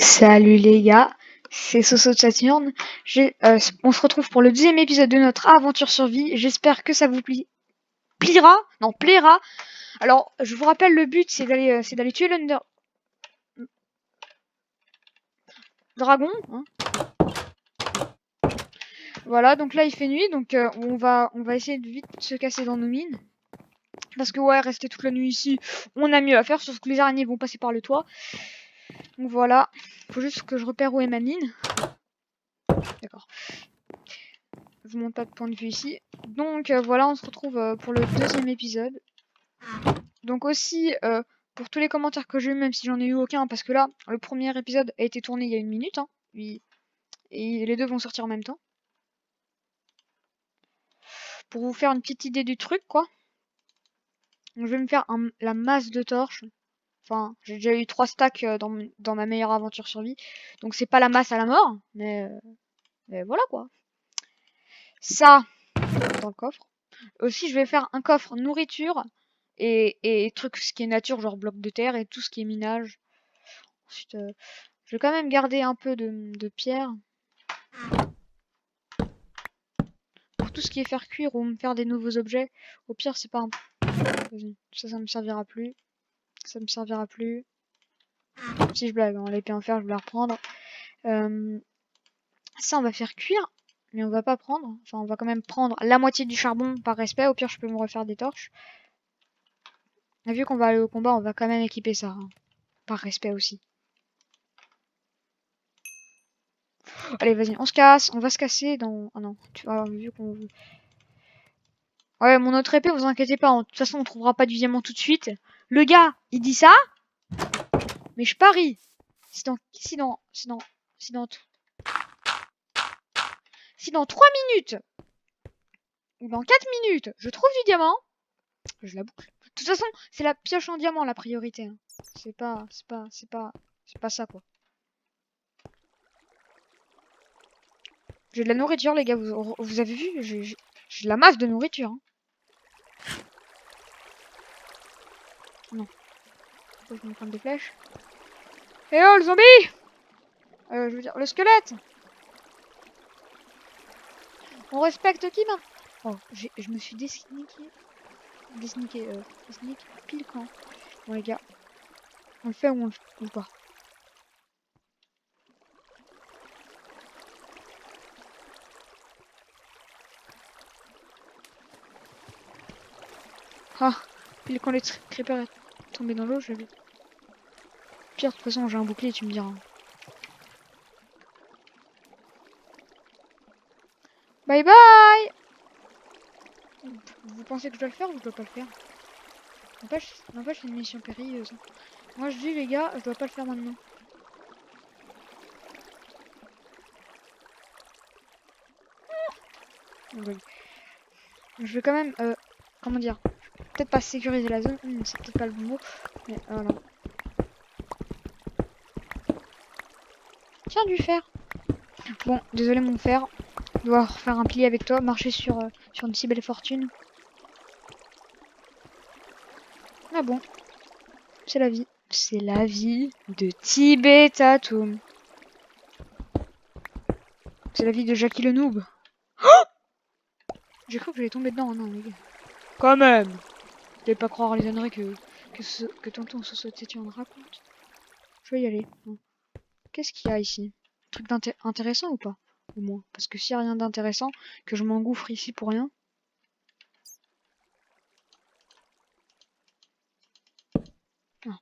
Salut les gars, c'est Soso de Saturne. On se retrouve pour le deuxième épisode de notre aventure survie. J'espère que ça vous plaira. Alors, je vous rappelle, le but c'est d'aller tuer l'Under Dragon. Hein. Voilà, donc là il fait nuit, donc on va essayer de vite se casser dans nos mines. Parce que ouais, rester toute la nuit ici, on a mieux à faire, sauf que les araignées vont passer par le toit. Donc voilà, faut juste que je repère où est ma mine. D'accord. Je monte pas de point de vue ici. Donc voilà, on se retrouve pour le deuxième épisode. Donc aussi, pour tous les commentaires que j'ai eu, même si j'en ai eu aucun, parce que là, le premier épisode a été tourné il y a 1 minute, hein, et les deux vont sortir en même temps. Pour vous faire une petite idée du truc, quoi. Donc, je vais me faire la masse de torches. Enfin, j'ai déjà eu 3 stacks dans ma meilleure aventure survie. Donc c'est pas la masse à la mort, mais voilà quoi. Ça, dans le coffre. Aussi, je vais faire un coffre nourriture et trucs, ce qui est nature, genre bloc de terre et tout ce qui est minage. Ensuite, je vais quand même garder un peu de pierre. Pour tout ce qui est faire cuire ou me faire des nouveaux objets. Au pire, c'est pas un... Vas-y, ça me servira plus. Ça me servira plus. Si je blague, hein, l'épée en fer, je vais la reprendre. Ça, on va faire cuire. Mais on va pas prendre. Enfin, on va quand même prendre la moitié du charbon par respect. Au pire, je peux me refaire des torches. Et vu qu'on va aller au combat, on va quand même équiper ça. Hein. Par respect aussi. Allez, vas-y, on se casse. On va se casser dans... Ah non, tu vois, vu qu'on... Ouais, mon autre épée, vous inquiétez pas. De toute façon, on trouvera pas du diamant tout de suite. Le gars, il dit ça. Mais je parie. Si dans 3 minutes ou dans 4 minutes, je trouve du diamant, je la boucle. De toute façon, c'est la pioche en diamant la priorité. Hein. C'est pas ça quoi. J'ai de la nourriture les gars, vous avez vu, j'ai de la masse de nourriture. Hein. Non. Faut que je me prenne des flèches. Eh oh le zombie! Je veux dire, le squelette! On respecte qui maintenant? Oh, je me suis désniqué pile quand. Bon les gars, on le fait ou pas? Ah, pile quand les creepers est tombé dans l'eau, je l'avais. Pire, de toute façon, j'ai un bouclier, tu me diras. Bye bye! Vous pensez que je dois le faire ou je dois pas le faire? N'empêche, c'est une mission périlleuse. Moi je dis les gars, je dois pas le faire maintenant. Oui. Je vais quand même, comment dire, peut-être pas sécuriser la zone, c'est peut-être pas le bon mot, mais voilà. Tiens du fer. Bon, désolé mon fer, je dois refaire un pilier avec toi, marcher sur une si belle fortune. Ah bon, c'est la vie. C'est la vie de Tibetatum. C'est la vie de Jackie le noob. J'ai cru que j'allais tomber dedans, non les gars. Quand même. Vous devez pas croire les âneries que tonton tu en raconte. Je vais y aller. Qu'est-ce qu'il y a ici? Un truc intéressant ou pas? Au moins. Parce que s'il y a rien d'intéressant, que je m'engouffre ici pour rien. Ah.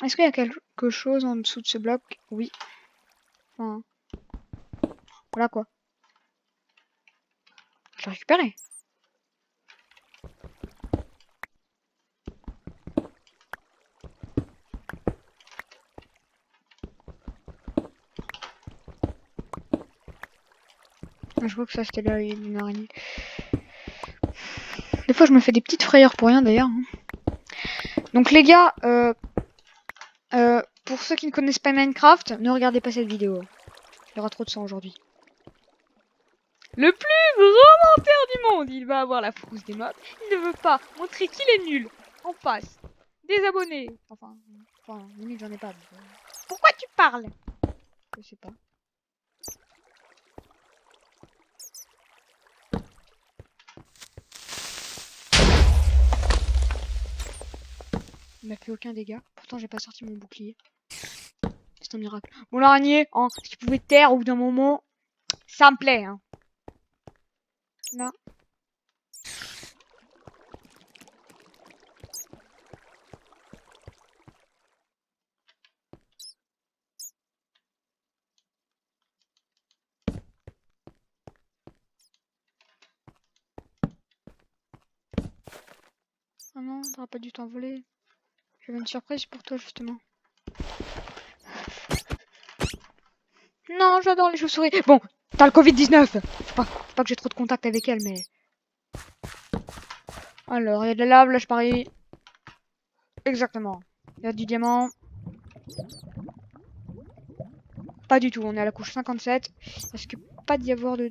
Est-ce qu'il y a quelque chose en dessous de ce bloc? Oui. Enfin. Voilà quoi. Je l'ai récupéré. Je vois que ça c'était là une araignée. Des fois je me fais des petites frayeurs pour rien d'ailleurs. Donc les gars, pour ceux qui ne connaissent pas Minecraft, ne regardez pas cette vidéo. Il y aura trop de sang aujourd'hui. Le plus grand menteur du monde, il va avoir la frousse des mobs. Il ne veut pas montrer qu'il est nul en face des abonnés. Enfin, limite, j'en ai pas. Donc, pourquoi tu parles? Je sais pas. Il m'a fait aucun dégât. Pourtant, j'ai pas sorti mon bouclier. C'est un miracle. Bon, l'araignée, hein, si tu pouvais te taire au bout d'un moment, ça me plaît, hein. Là. Ah non, t'auras pas dû t'envoler. J'avais une surprise pour toi, justement. Non, j'adore les chauves-souris. Bon, t'as le Covid-19. Faut pas que j'ai trop de contact avec elle, mais... Alors, il y a de la lave, là, je parie. Exactement. Il y a du diamant. Pas du tout, on est à la couche 57. Est-ce que pas d'y avoir de...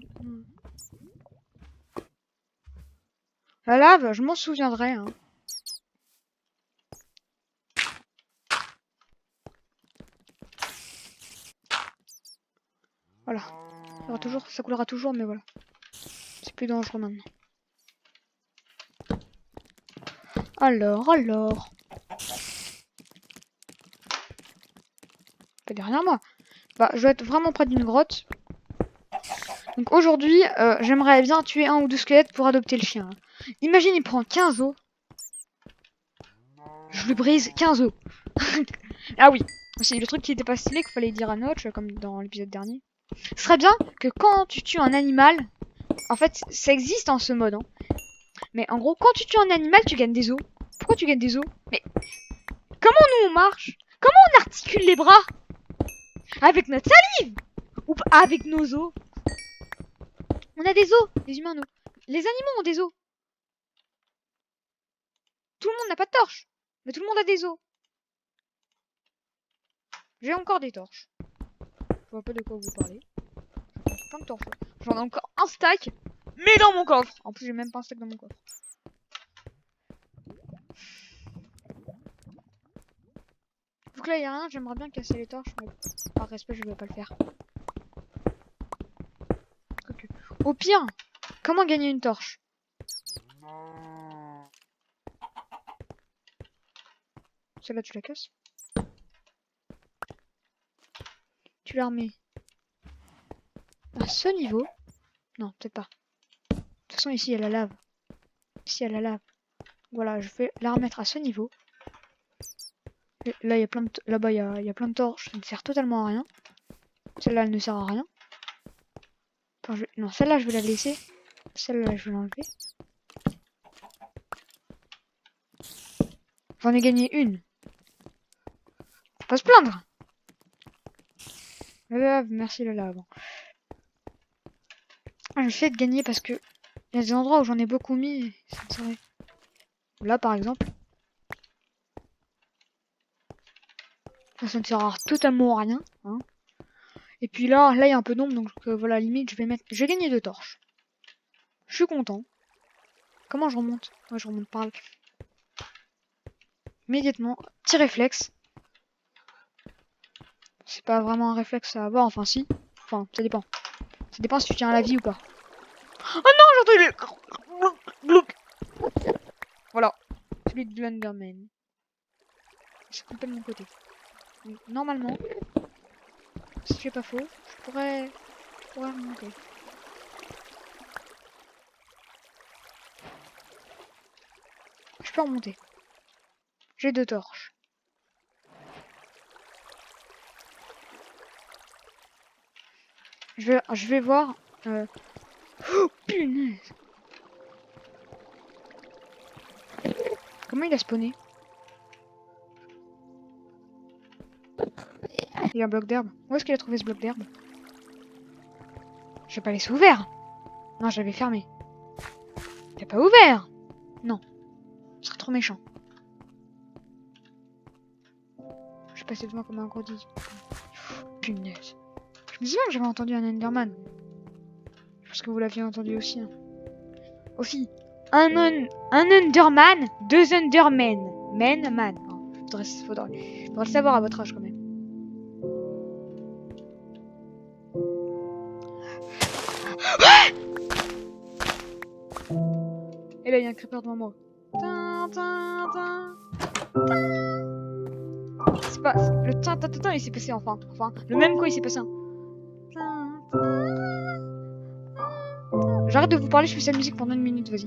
La lave, je m'en souviendrai, hein. Voilà. Il y aura toujours, ça coulera toujours, mais voilà. C'est plus dangereux maintenant. Alors. Pas derrière moi. Bah, je vais être vraiment près d'une grotte. Donc aujourd'hui, j'aimerais bien tuer un ou deux squelettes pour adopter le chien. Imagine, il prend 15 os. Je lui brise 15 os. Ah oui, c'est le truc qui était pas stylé qu'il fallait dire à Notch, comme dans l'épisode dernier. Ce serait bien que quand tu tues un animal, en fait, ça existe en ce mode, hein. Mais en gros, quand tu tues un animal, tu gagnes des os. Pourquoi tu gagnes des os? Mais comment nous on marche? Comment on articule les bras? Avec notre salive? Ou avec nos os? On a des os, les humains, nous. Les animaux ont des os. Tout le monde n'a pas de torche, mais tout le monde a des os. J'ai encore des torches. Je vois pas de quoi vous parlez. Plein de torches. J'en ai encore un stack, mais dans mon coffre. En plus, j'ai même pas un stack dans mon coffre. Donc là, il y a rien. J'aimerais bien casser les torches, mais par respect, je vais pas le faire. Okay. Au pire, comment gagner une torche? Celle-là, tu la casses. Tu la remets à ce niveau. Non, peut-être pas. De toute façon, ici, il y a la lave. Ici, il y a la lave. Voilà, je vais la remettre à ce niveau. Et là, il y a plein de... Là-bas, il y a plein de torches. Ça ne sert totalement à rien. Celle-là, elle ne sert à rien. Enfin, non, celle-là, je vais la laisser. Celle-là, je vais l'enlever. J'en ai gagné une. Faut pas se plaindre. La lave, merci la lave. Ah, j'essaie de gagner parce que il y a des endroits où j'en ai beaucoup mis. Et ça me serait... Là, par exemple. Ça ne sert totalement à rien. Hein. Et puis là, il y a un peu d'ombre. Donc voilà, limite, je vais mettre... J'ai gagné 2 torches. Je suis content. Comment je remonte? Ouais, je remonte par là. Immédiatement. Petit réflexe. C'est pas vraiment un réflexe à avoir. Enfin, si. Enfin, ça dépend. Ça dépend si tu tiens à la vie ou pas. Oh non, j'ai entendu le... Voilà. Celui de l'Enderman. C'est coupé de mon côté. Donc, normalement, si je fais pas faux, je pourrais remonter. Je peux remonter. J'ai 2 torches. Je vais voir. Oh punaise! Comment il a spawné? Il y a un bloc d'herbe. Où est-ce qu'il a trouvé ce bloc d'herbe? Je vais pas laisser ouvert. Non, j'avais fermé. T'as pas ouvert? Non. Ce serait trop méchant. Je suis passé devant comme un gros dis. Punaise. Je me disais bien que j'avais entendu un Enderman. Je pense que vous l'aviez entendu aussi. Hein. Aussi. Un Enderman, 2 Endermen. Man. Faudrait le savoir à votre âge quand même. Et là, il y a un creeper devant moi. C'est pas... Le tin, il s'est passé enfin. Le même quoi, il s'est passé un... J'arrête de vous parler, je fais cette musique pendant 1 minute, vas-y.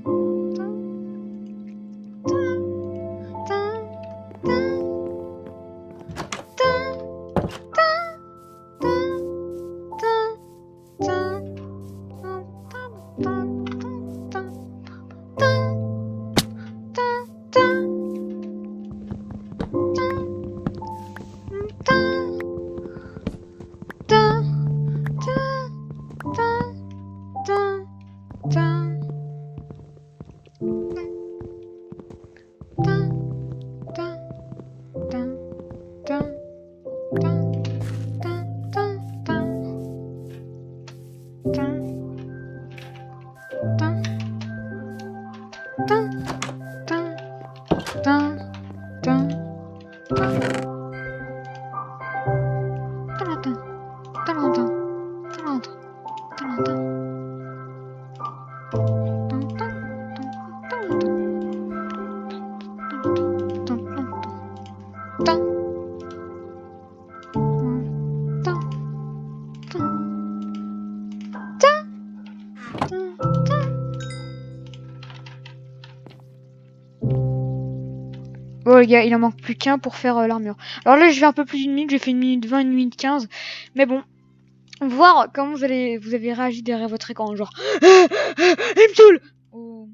Bon les gars, il en manque plus qu'un pour faire l'armure. Alors là, je vais un peu plus d'une minute, j'ai fait 1 minute 20, 1 minute 15. Mais bon, voir comment vous avez réagi derrière votre écran. Genre, il me saoule. Oh.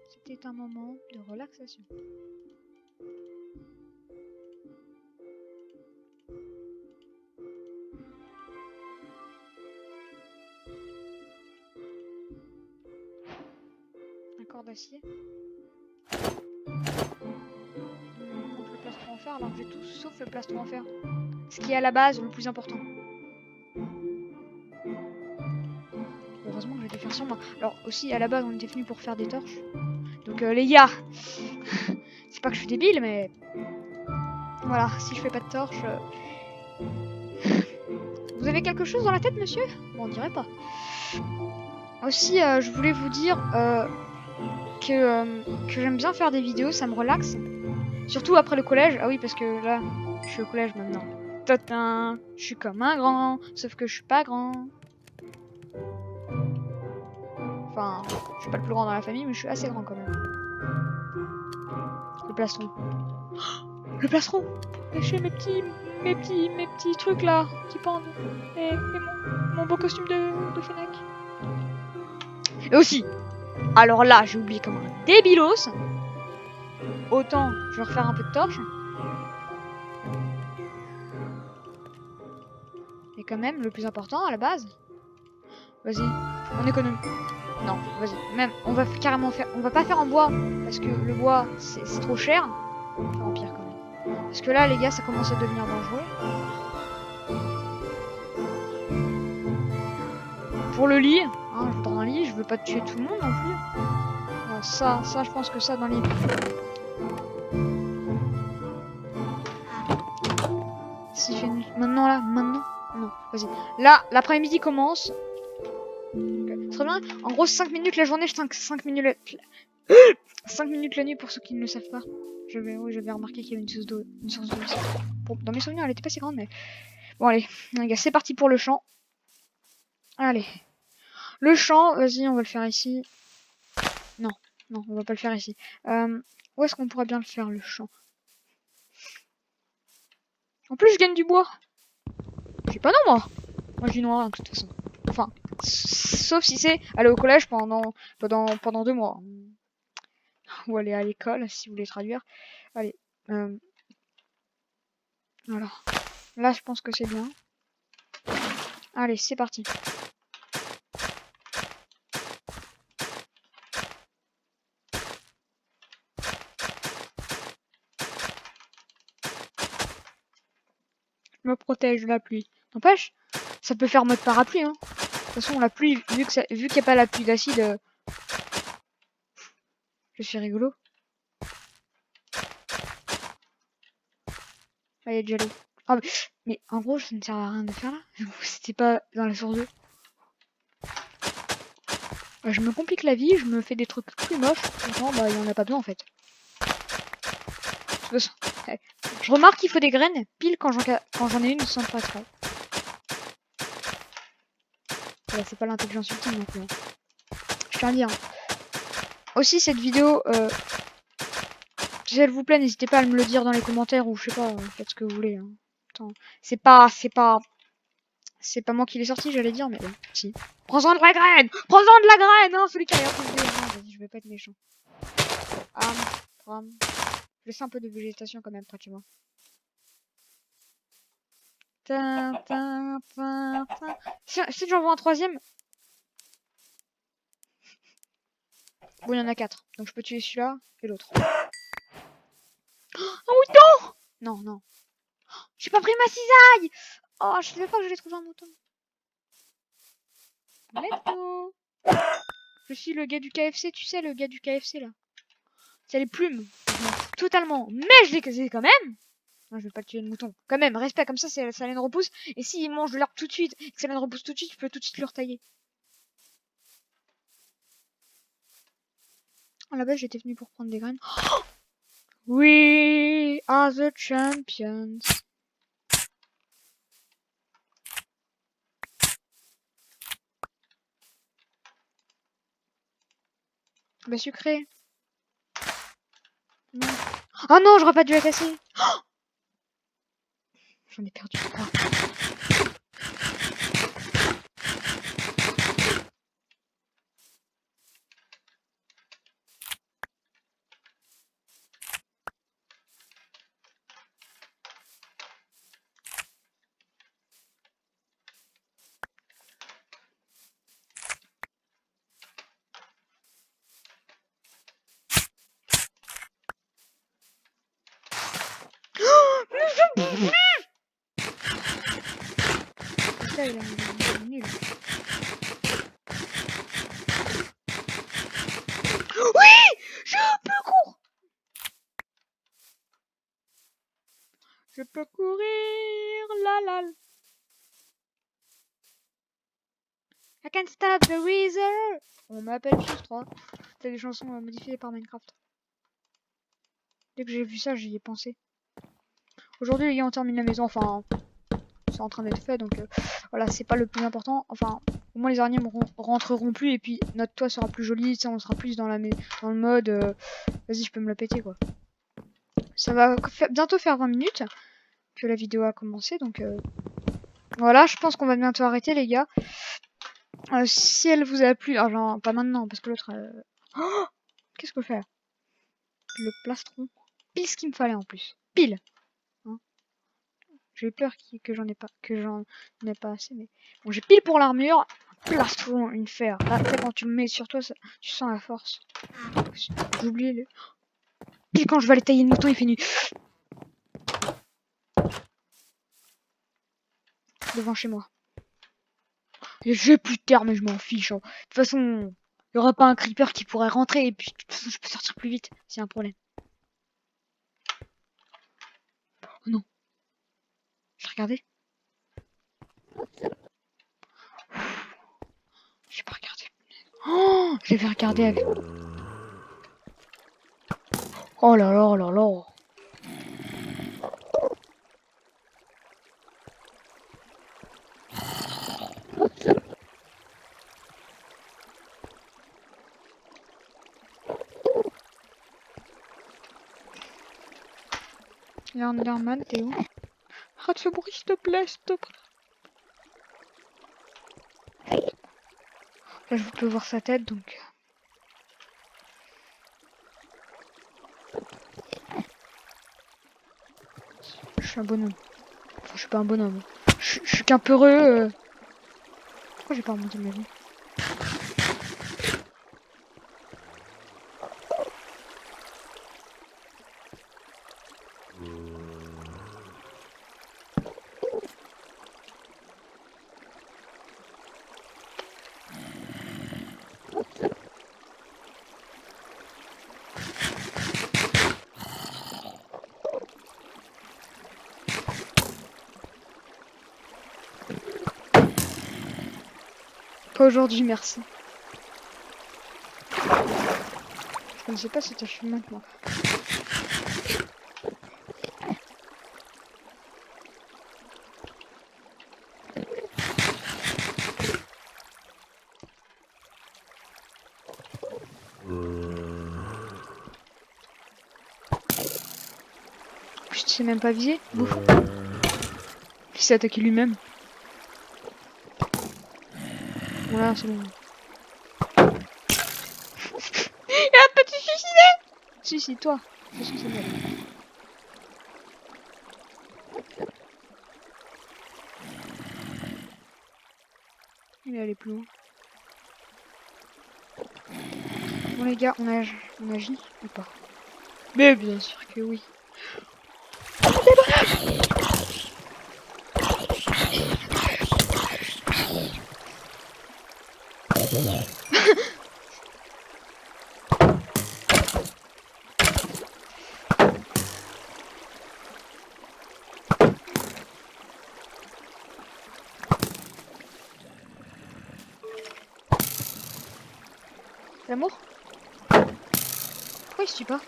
C'était un moment de relaxation. Un corps d'acier. Le plastron en fer, alors que j'ai tout sauf le plastron en fer. Ce qui est à la base le plus important. Heureusement que j'ai dû faire sans moi. Alors aussi à la base on était venu pour faire des torches. Donc les gars, c'est pas que je suis débile mais voilà, si je fais pas de torches. Vous avez quelque chose dans la tête monsieur? Bon on dirait pas. Aussi je voulais vous dire que j'aime bien faire des vidéos, ça me relaxe. Surtout après le collège. Ah oui parce que là je suis au collège maintenant. Tatin, je suis comme un grand, sauf que je suis pas grand. Enfin, je suis pas le plus grand dans la famille, mais je suis assez grand quand même. Le plastron. Oh, le plastron! Lâchez mes petits trucs là, qui pendent. Et mon beau costume de Fennec. Et aussi, alors là, j'ai oublié comme un débilos. Autant, je vais refaire un peu de torche. Et quand même, le plus important à la base. Vas-y, on économise. Non, vas-y. Même, on va carrément faire. On va pas faire en bois parce que le bois c'est trop cher. Enfin, en pire quand même. Parce que là, les gars, ça commence à devenir dangereux. Pour le lit, hein, je dors dans un lit, je veux pas tuer tout le monde non plus. Non, ça, je pense que ça dans le lit. S'il fait nuit. Maintenant là, maintenant. Non, vas-y. Là, l'après-midi commence. Très bien. En gros, 5 minutes la journée, 5 minutes 5 minutes la nuit pour ceux qui ne le savent pas. J'avais remarqué qu'il y avait une source d'eau. Bon, dans mes souvenirs, elle était pas si grande, mais... Bon, allez, les gars, c'est parti pour le champ. Allez. Le champ, vas-y, on va le faire ici. Non, on va pas le faire ici. Où est-ce qu'on pourrait bien le faire, le champ? En plus, je gagne du bois. J'ai pas non, moi. Moi, je dis non, de toute façon. Enfin, sauf si c'est aller au collège pendant 2 mois. Ou aller à l'école, si vous voulez traduire. Allez. Voilà. Là, je pense que c'est bien. Allez, c'est parti. Je me protège de la pluie. N'empêche, ça peut faire mode parapluie, hein. De toute façon, la pluie, vu qu'il n'y a pas la pluie d'acide, je suis rigolo. il est déjà là. Ah, mais en gros, ça ne sert à rien de faire là. C'était pas dans la source 2. Je me complique la vie, je me fais des trucs plus moches. Pourtant, bah, il y en a pas besoin en fait. Ouais. Je remarque qu'il faut des graines pile quand j'en ai une sans pas exprès. Voilà, c'est pas l'intelligence ultime non plus. Hein. Je tiens à dire. Aussi, cette vidéo, si elle vous plaît, n'hésitez pas à me le dire dans les commentaires ou je sais pas, faites ce que vous voulez. Hein. Attends, c'est pas moi qui l'ai sorti, j'allais dire, mais bon, si. Prends-en de la graine! Prends-en de la graine! Hein, celui qui a l'air de vas-y, je vais pas être méchant. Je laisse un peu de végétation quand même près de chez moi. Si j'en vois un troisième. Bon, il y en a 4. Donc je peux tuer celui-là et l'autre. Oh oui, non! Non, non. J'ai pas pris ma cisaille! Oh, je savais pas que j'allais trouver un mouton. Let's go! Je suis le gars du KFC, tu sais, le gars du KFC là. C'est les plumes. Totalement. Mais je les ai quand même! Non, je vais pas tuer le mouton. Quand même, respect, comme ça, sa laine repousse. Et s'il mange de l'herbe tout de suite, et que sa laine repousse tout de suite, tu peux tout de suite le retailler. À la base, j'étais venu pour prendre des graines. Oh, we are the champions. Bah, sucré. Non. Oh non, j'aurais pas dû la casser. Oh, j'en ai perdu 3. Ça, il est nul. Oui! Je peux courir! Je peux courir, la la. I can't stop the weather. On m'appelle Fuse 3. C'est des chansons modifiées par Minecraft. Dès que j'ai vu ça, j'y ai pensé. Aujourd'hui, les gars, on termine la maison. Enfin, c'est en train d'être fait, donc voilà, c'est pas le plus important. Enfin, au moins les araignées rentreront plus et puis notre toit sera plus joli. On sera plus dans le mode. Vas-y, je peux me la péter quoi. Ça va bientôt faire 20 minutes que la vidéo a commencé, donc voilà, je pense qu'on va bientôt arrêter les gars. Si elle vous a plu, genre pas maintenant parce que l'autre. Oh, qu'est-ce que je fais? Le plastron. Pile ce qu'il me fallait en plus. Pile. Hein, j'ai peur que j'en ai pas assez, mais bon, j'ai pile pour l'armure. Plastron, une fer. Là, quand tu le mets sur toi, tu sens la force. J'ai oublié le. Pile quand je vais aller tailler le mouton, il fait nuit. Devant chez moi. J'ai plus de terre, mais je m'en fiche. Hein. De toute façon, il y aura pas un creeper qui pourrait rentrer et puis de toute façon, je peux sortir plus vite s'il y a un problème. Oh non. J'ai regardé. J'ai pas regardé. Oh, j'avais regardé avec. Oh là là là là. Il y a un Enderman, t'es où? Arrête ce bruit, s'il te plaît, s'il te plaît. Là, je peux voir sa tête, donc. Je suis un bonhomme. Enfin, je suis pas un bonhomme. Je suis qu'un peureux. Pourquoi j'ai pas remonté ma vie? Pas aujourd'hui, merci. Je ne sais pas cet achievement moi. Je sais même pas viser. Bouffon. Il s'est attaqué lui-même. Voilà, c'est bon. Il a un petit suicidé. Suicide-toi. C'est ce que c'est mal. Il est allé plus loin. Bon les gars, on agit ou pas? Mais bien sûr que oui. L'amour? Pourquoi il se tue pas?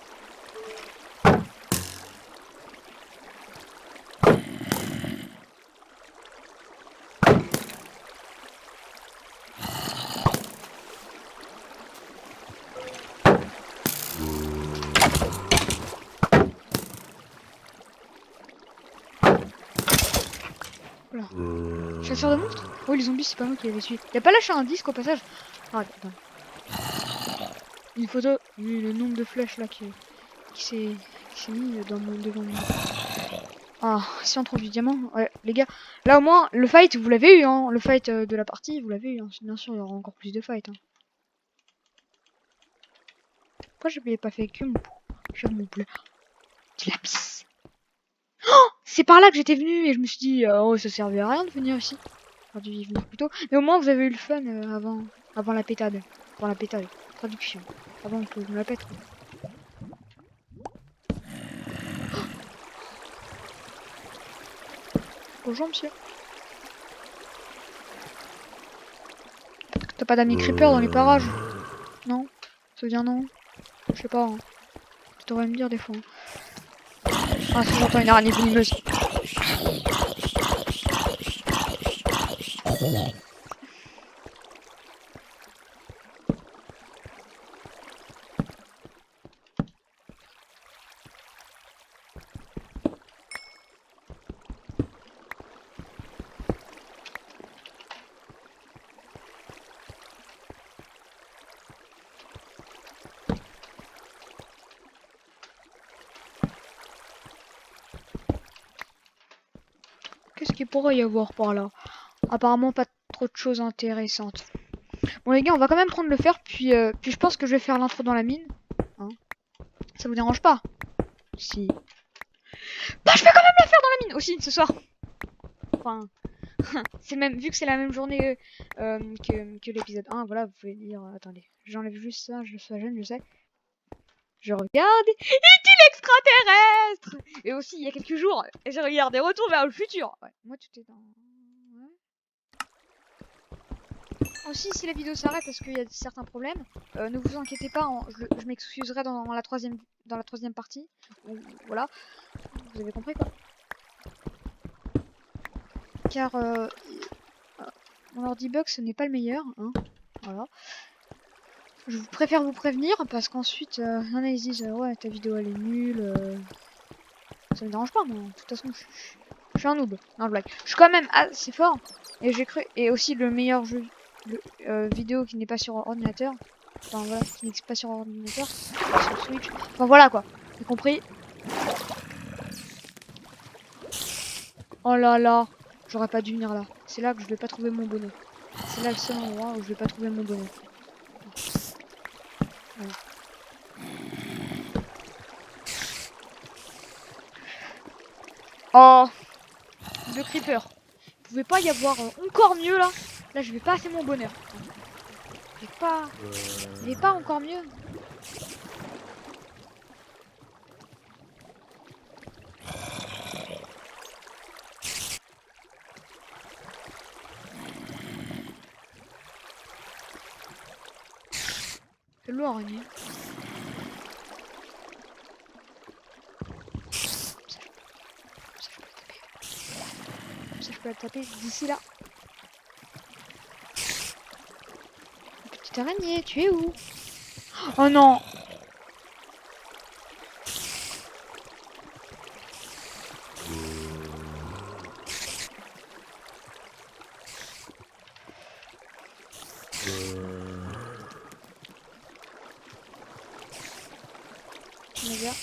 Voilà. Chasseur de monstres? Oh les zombies c'est pas moi qui l'avais tué. Il a pas lâché un disque au passage? Ah attends. Une photo, vu le nombre de flèches là qui s'est mis dans mon devant moi. Ah, si on trouve du diamant, ouais, les gars, là au moins le fight vous l'avez eu, hein, le fight de la partie vous l'avez eu, hein. Bien sûr il y aura encore plus de fight. Hein. Pourquoi j'avais pas fait que mon bleu? Du lapis. Oh, c'est par là que j'étais venu et je me suis dit, oh ça servait à rien de venir ici. J'aurais dû y venir plus tôt. Mais au moins vous avez eu le fun avant la pétade. Avant la pétade. Traduction. Avant que je me la pète. Quoi. Bonjour monsieur. T'as pas d'amis creeper dans les parages? Non? Ça veut dire non? Je sais pas. Hein. Tu devrais me dire des fois. Hein. Ah, si j'entends une araignée venimeuse. Qu'est-ce qu'il pourrait y avoir par là? Apparemment pas trop de choses intéressantes. Bon les gars, on va quand même prendre le fer, puis je pense que je vais faire l'intro dans la mine. Hein, ça vous dérange pas? Si. Bah je vais quand même la faire dans la mine aussi ce soir. Enfin, c'est même vu que c'est la même journée que l'épisode 1, voilà, vous pouvez dire attendez, j'enlève juste ça, je sois jeune, je sais. Je regarde est-il extraterrestre? Et aussi il y a quelques jours, j'ai regardé Retour vers le futur. Ouais, moi tout est dans aussi, si la vidéo s'arrête parce qu'il y a certains problèmes, ne vous inquiétez pas, je m'excuserai dans la troisième partie. Voilà, vous avez compris quoi. Car mon ordi bug ce n'est pas le meilleur, hein. Voilà. Je préfère vous prévenir parce qu'ensuite, il y en a ils disent ouais ta vidéo elle est nulle. Ça me dérange pas moi. De toute façon, je suis un noob. Non blague. Je suis quand même assez fort et j'ai cru et aussi le meilleur jeu vidéo qui n'est pas sur ordinateur. Enfin voilà, qui n'est pas sur ordinateur, sur Switch. Enfin voilà quoi, vous compris? Oh là là, j'aurais pas dû venir là. C'est là que je vais pas trouver mon bonheur. C'est là le seul endroit où je vais pas trouver mon bonheur. Voilà. Oh, le creeper. Il pouvait pas y avoir encore mieux là. Là je vais pas assez mon bonheur. Il est pas encore mieux. loup araignée. Ça, je peux la taper d'ici là. Petite araignée, tu es où? Oh non! Bien.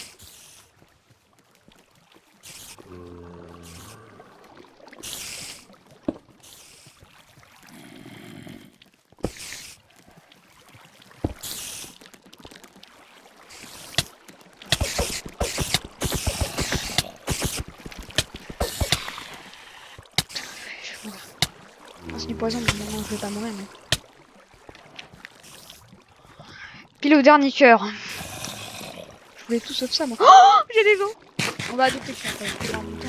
C'est du poison, mais non, je vais pas mourir. Mais... Pile au dernier cœur. Je voulais tout sauf ça, moi. Oh, j'ai des os. On va adopter le chien. On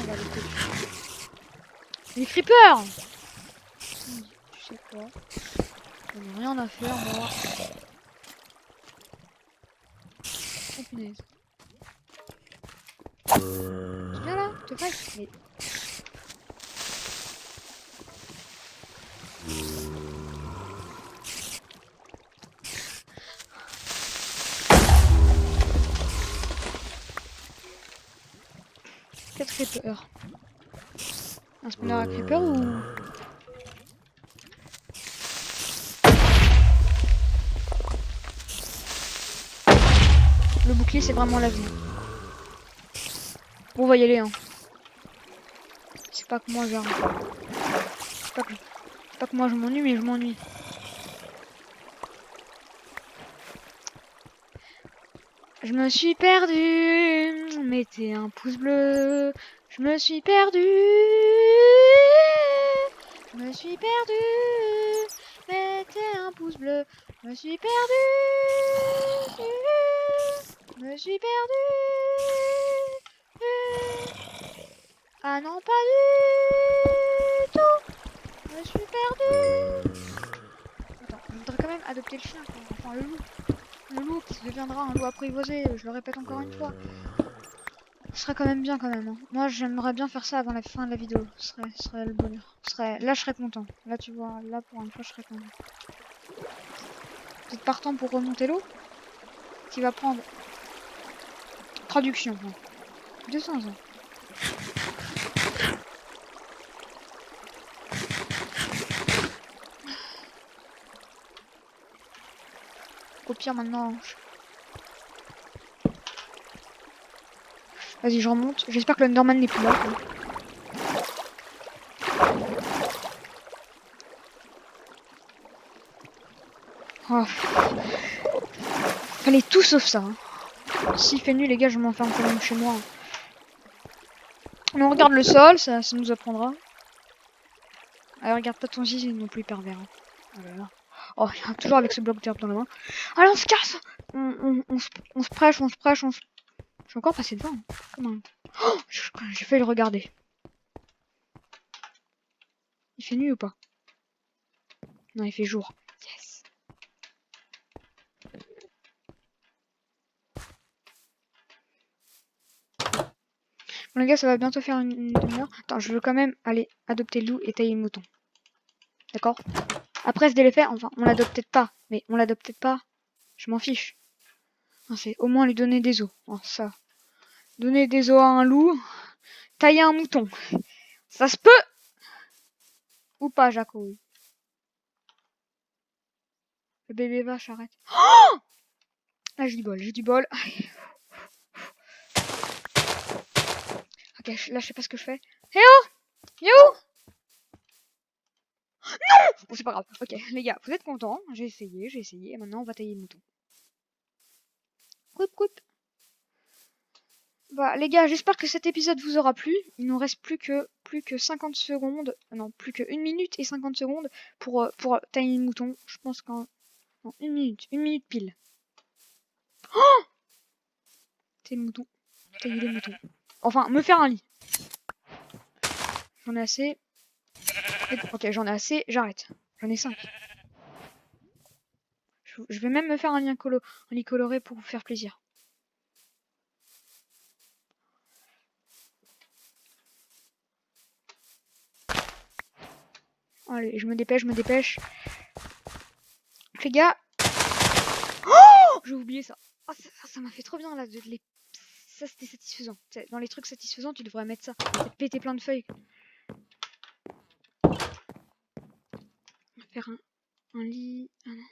va adopter le chien. Les creepers. Tu sais quoi? J'en ai rien à faire, moi. Oh punaise. Viens là, te fight. Mais... Quatre creepers. Un spinner à creeper ou... Le bouclier, c'est vraiment la vie. Bon, on va y aller, hein. C'est pas que moi, genre... C'est pas que moi je m'ennuie, mais je m'ennuie. Je me suis perdu. Mettez un pouce bleu. Je me suis perdu. Je me suis perdu. Mettez un pouce bleu. Je me suis perdu. Je me suis perdu. Ah non, pas du tout. Je me suis perdu. Attends, je voudrais quand même adopter le chien, quoi. Enfin le loup. Le loup qui deviendra un loup apprivoisé, je le répète encore une fois. Ce serait quand même bien quand même. Hein. Moi j'aimerais bien faire ça avant la fin de la vidéo. Ce serait le bonheur. Là je serais content. Là tu vois, là pour une fois je serais content. Vous êtes partant pour remonter l'eau? Qui va prendre traduction. Hein. 200 ans. Au pire maintenant. Vas-y je remonte. J'espère que l'Underman n'est plus là. Quoi. Oh. Fallait tout sauf ça. Hein. S'il fait nuit les gars je m'enferme quand même chez moi. Mais on regarde le sol, ça nous apprendra. Alors regarde pas ton zizi non plus pervers. Hein. Oh là là. Oh, toujours avec ce bloc d'herbe dans la main. Allez on se casse. On se prêche, on se prêche, Je suis encore passé devant. Hein. Comment oh, j'ai failli le regarder. Il fait nuit ou pas? Non, il fait jour. Yes. Bon les gars, ça va bientôt faire une demi-heure. Attends, je veux quand même aller adopter le loup et tailler le mouton. D'accord? Après ce délai fait, enfin, on l'adopte peut-être pas. Mais on l'adopte peut-être pas. Je m'en fiche. C'est au moins lui donner des os. Oh, ça. Donner des os à un loup. Tailler un mouton. Ça se peut! Ou pas, Jaco? Le bébé vache, arrête. Oh là, j'ai du bol, j'ai du bol. Ok, là, je sais pas ce que je fais. Hé oh! Yo! Non! Bon, c'est pas grave. Ok, les gars, vous êtes contents? J'ai essayé. Et maintenant, on va tailler le mouton. Coupe. Bah, les gars, j'espère que cet épisode vous aura plu. Il nous reste plus que 50 secondes. Non, plus que 1 minute et 50 secondes pour tailler le mouton. Je pense qu'en... Non, 1 minute. 1 minute pile. Oh! Tailler le mouton. Tailler les moutons. Enfin, me faire un lit. J'en ai assez. Ok, j'en ai assez. J'arrête. J'en ai 5. Je vais même me faire un lit coloré pour vous faire plaisir. Allez, je me dépêche. Les gars. Oh, j'ai oublié ça. Oh, ça m'a fait trop bien là. Ça, c'était satisfaisant. Dans les trucs satisfaisants, tu devrais mettre ça. Péter plein de feuilles. On va faire un lit. Ah non.